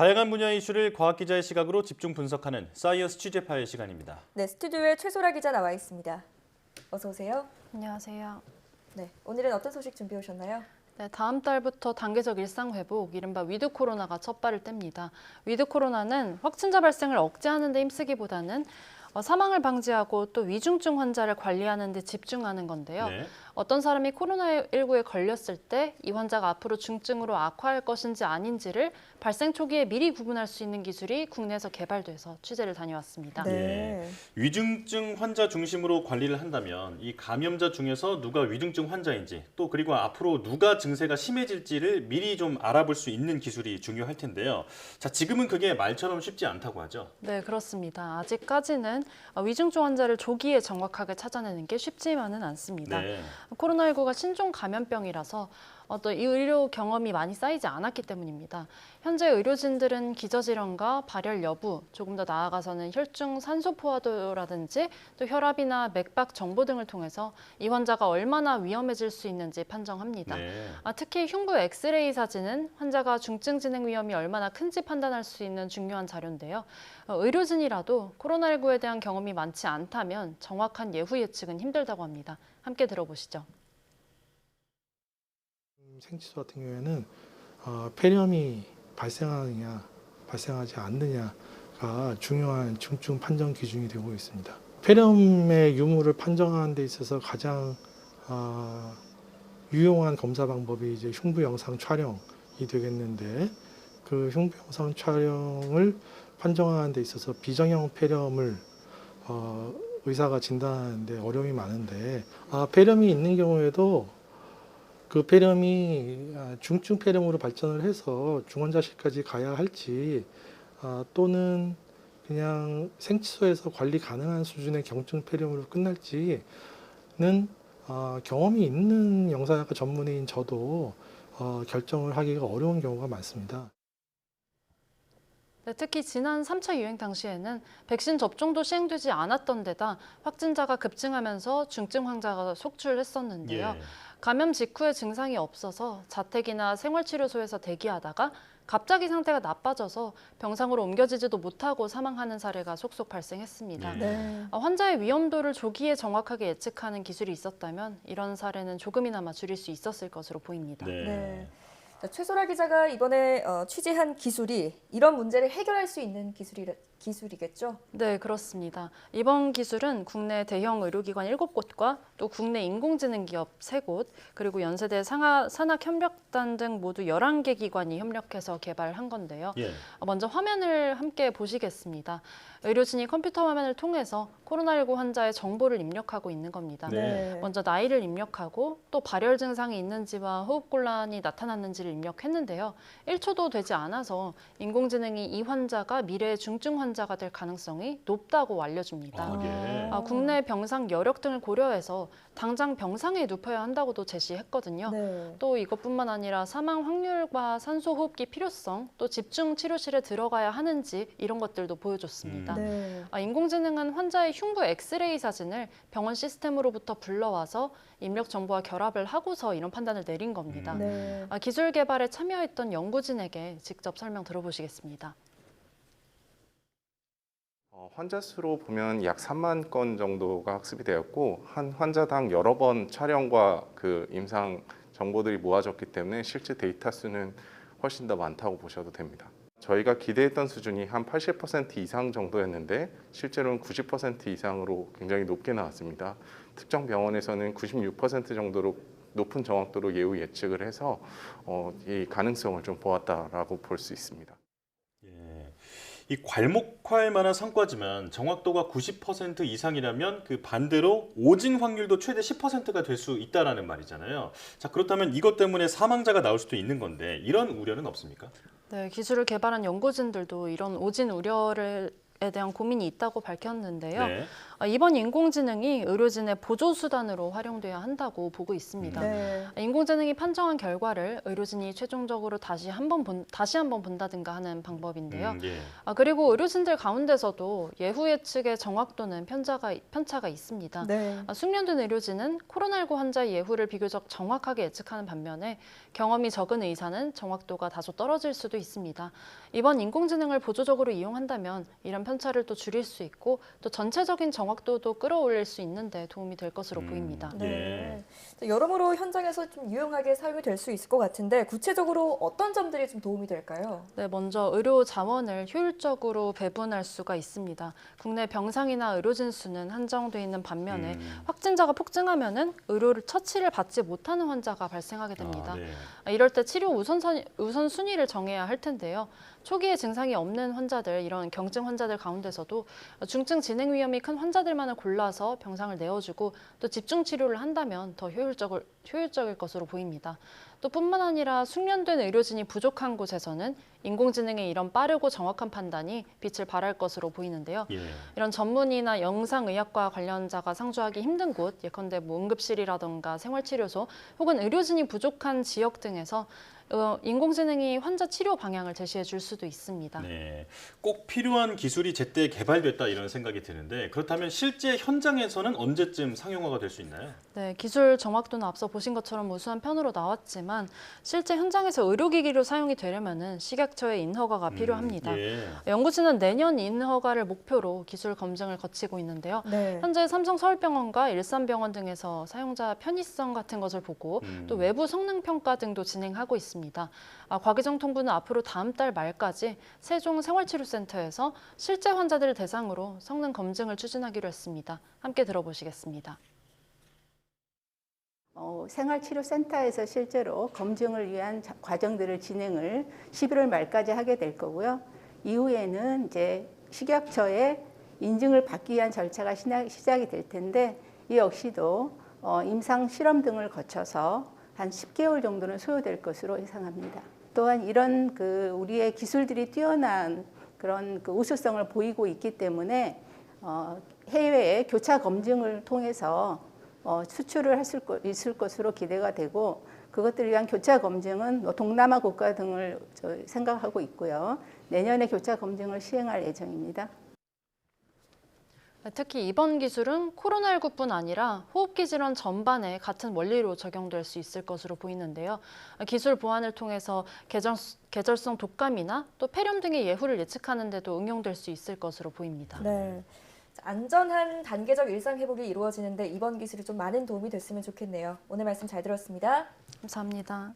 다양한 분야의 이슈를 과학기자의 시각으로 집중 분석하는 사이언스 취재파의 시간입니다. 네, 스튜디오에 최소라 기자 나와 있습니다. 어서 오세요. 안녕하세요. 네, 오늘은 어떤 소식 준비해 오셨나요? 네, 다음 달부터 단계적 일상 회복, 이른바 위드 코로나가 첫 발을 뗍니다. 위드 코로나는 확진자 발생을 억제하는 데 힘쓰기보다는 사망을 방지하고 또 위중증 환자를 관리하는 데 집중하는 건데요. 네. 어떤 사람이 코로나19에 걸렸을 때 이 환자가 앞으로 중증으로 악화할 것인지 아닌지를 발생 초기에 미리 구분할 수 있는 기술이 국내에서 개발돼서 취재를 다녀왔습니다. 네. 위중증 환자 중심으로 관리를 한다면 이 감염자 중에서 누가 위중증 환자인지 또 그리고 앞으로 누가 증세가 심해질지를 미리 좀 알아볼 수 있는 기술이 중요할 텐데요. 자, 지금은 그게 말처럼 쉽지 않다고 하죠. 네, 그렇습니다. 아직까지는 위중증 환자를 조기에 정확하게 찾아내는 게 쉽지만은 않습니다. 네. 코로나19가 신종 감염병이라서 또 의료 경험이 많이 쌓이지 않았기 때문입니다. 현재 의료진들은 기저질환과 발열 여부, 조금 더 나아가서는 혈중 산소 포화도라든지 또 혈압이나 맥박 정보 등을 통해서 이 환자가 얼마나 위험해질 수 있는지 판정합니다. 네. 특히 흉부 엑스레이 사진은 환자가 중증 진행 위험이 얼마나 큰지 판단할 수 있는 중요한 자료인데요. 의료진이라도 코로나19에 대한 경험이 많지 않다면 정확한 예후 예측은 힘들다고 합니다. 함께 들어보시죠. 생치수 같은 경우에는 폐렴이 발생하느냐 발생하지 않느냐가 중요한 중증 판정 기준이 되고 있습니다. 폐렴의 유무를 판정하는 데 있어서 가장 유용한 검사 방법이 이제 흉부 영상 촬영이 되겠는데, 그 흉부 영상 촬영을 판정하는 데 있어서 비정형 폐렴을 의사가 진단하는데 어려움이 많은데, 폐렴이 있는 경우에도 그 폐렴이 중증 폐렴으로 발전을 해서 중환자실까지 가야 할지, 또는 그냥 생치소에서 관리 가능한 수준의 경증 폐렴으로 끝날지는 경험이 있는 영상학과 전문의인 저도 결정을 하기가 어려운 경우가 많습니다. 네, 특히 지난 3차 유행 당시에는 백신 접종도 시행되지 않았던 데다 확진자가 급증하면서 중증 환자가 속출했었는데요. 예. 감염 직후에 증상이 없어서 자택이나 생활치료소에서 대기하다가 갑자기 상태가 나빠져서 병상으로 옮겨지지도 못하고 사망하는 사례가 속속 발생했습니다. 네. 환자의 위험도를 조기에 정확하게 예측하는 기술이 있었다면 이런 사례는 조금이나마 줄일 수 있었을 것으로 보입니다. 네. 네. 자, 최소라 기자가 이번에 취재한 기술이 이런 문제를 해결할 수 있는 기술이겠죠? 네, 그렇습니다. 이번 기술은 국내 대형 의료기관 7곳과 또 국내 인공지능 기업 3곳, 그리고 연세대 산학협력단 등 모두 11개 기관이 협력해서 개발한 건데요. 예. 먼저 화면을 함께 보시겠습니다. 의료진이 컴퓨터 화면을 통해서 코로나19 환자의 정보를 입력하고 있는 겁니다. 네. 먼저 나이를 입력하고 또 발열 증상이 있는지와 호흡곤란이 나타났는지를 입력했는데요. 1초도 되지 않아서 인공지능이 이 환자가 미래의 중증 환자가 될 가능성이 높다고 알려줍니다. 예. 국내 병상 여력 등을 고려해서 당장 병상에 눕혀야 한다고도 제시했거든요. 네. 또 이것뿐만 아니라 사망 확률과 산소 호흡기 필요성, 또 집중 치료실에 들어가야 하는지 이런 것들도 보여줬습니다. 네. 인공지능은 환자의 흉부 엑스레이 사진을 병원 시스템으로부터 불러와서 입력 정보와 결합을 하고서 이런 판단을 내린 겁니다. 네. 기술 개발에 참여했던 연구진에게 직접 설명 들어보시겠습니다. 환자 수로 보면 약 3만 건 정도가 학습이 되었고, 한 환자당 여러 번 촬영과 그 임상 정보들이 모아졌기 때문에 실제 데이터 수는 훨씬 더 많다고 보셔도 됩니다. 저희가 기대했던 수준이 한 80% 이상 정도였는데 실제로는 90% 이상으로 굉장히 높게 나왔습니다. 특정 병원에서는 96% 정도로 높은 정확도로 예후 예측을 해서 이 가능성을 좀 보았다라고 볼 수 있습니다. 이 괄목할 만한 성과지만 정확도가 90% 이상이라면 그 반대로 오진 확률도 최대 10%가 될 수 있다라는 말이잖아요. 자, 그렇다면 이것 때문에 사망자가 나올 수도 있는 건데 이런 우려는 없습니까? 네, 기술을 개발한 연구진들도 이런 오진 우려에 대한 고민이 있다고 밝혔는데요. 네. 이번 인공지능이 의료진의 보조 수단으로 활용돼야 한다고 보고 있습니다. 네. 인공지능이 판정한 결과를 의료진이 최종적으로 다시 한번 본다든가 하는 방법인데요. 예. 그리고 의료진들 가운데서도 예후 예측의 정확도는 편차가 있습니다. 네. 숙련된 의료진은 코로나19 환자의 예후를 비교적 정확하게 예측하는 반면에 경험이 적은 의사는 정확도가 다소 떨어질 수도 있습니다. 이번 인공지능을 보조적으로 이용한다면 이런 편차를 또 줄일 수 있고 또 전체적인 정확도도 끌어올릴 수 있는데 도움이 될 것으로 보입니다. 네. 여러모로 현장에서 좀 유용하게 사용이 될 수 있을 것 같은데 구체적으로 어떤 점들이 좀 도움이 될까요? 네, 먼저 의료 자원을 효율적으로 배분할 수가 있습니다. 국내 병상이나 의료진 수는 한정돼 있는 반면에 확진자가 폭증하면은 처치를 받지 못하는 환자가 발생하게 됩니다. 네. 이럴 때 치료 우선순위를 정해야 할 텐데요. 초기에 증상이 없는 환자들, 이런 경증 환자들 가운데서도 중증 진행 위험이 큰 환자들만을 골라서 병상을 내어주고 또 집중 치료를 한다면 더 효율적일 것으로 보입니다. 또 뿐만 아니라 숙련된 의료진이 부족한 곳에서는 인공지능의 이런 빠르고 정확한 판단이 빛을 발할 것으로 보이는데요. 예. 이런 전문의나 영상의학과 관련자가 상주하기 힘든 곳, 예컨대 응급실이라던가 생활치료소 혹은 의료진이 부족한 지역 등에서 인공지능이 환자 치료 방향을 제시해 줄 수도 있습니다. 네, 꼭 필요한 기술이 제때 개발됐다 이런 생각이 드는데 그렇다면 실제 현장에서는 언제쯤 상용화가 될 수 있나요? 네, 기술 정확도는 앞서 보신 것처럼 우수한 편으로 나왔지만 실제 현장에서 의료기기로 사용이 되려면은 식약처의 인허가가 필요합니다. 예. 연구진은 내년 인허가를 목표로 기술 검증을 거치고 있는데요. 네. 현재 삼성 서울병원과 일산병원 등에서 사용자 편의성 같은 것을 보고 또 외부 성능 평가 등도 진행하고 있습니다. 과기정통부는 앞으로 다음 달 말까지 세종생활치료센터에서 실제 환자들을 대상으로 성능 검증을 추진하기로 했습니다. 함께 들어보시겠습니다. 생활치료센터에서 실제로 검증을 위한 과정들을 진행을 11월 말까지 하게 될 거고요. 이후에는 이제 식약처의 인증을 받기 위한 절차가 시작이 될 텐데 이 역시도 임상 실험 등을 거쳐서 한 10개월 정도는 소요될 것으로 예상합니다. 또한 이런 우리의 기술들이 뛰어난 그런 우수성을 보이고 있기 때문에 해외에 교차 검증을 통해서 수출을 있을 것으로 기대가 되고 그것들을 위한 교차 검증은 동남아 국가 등을 생각하고 있고요. 내년에 교차 검증을 시행할 예정입니다. 특히 이번 기술은 코로나19뿐 아니라 호흡기 질환 전반에 같은 원리로 적용될 수 있을 것으로 보이는데요. 기술 보완을 통해서 계절성 독감이나 또 폐렴 등의 예후를 예측하는 데도 응용될 수 있을 것으로 보입니다. 네. 안전한 단계적 일상 회복이 이루어지는데 이번 기술이 좀 많은 도움이 됐으면 좋겠네요. 오늘 말씀 잘 들었습니다. 감사합니다.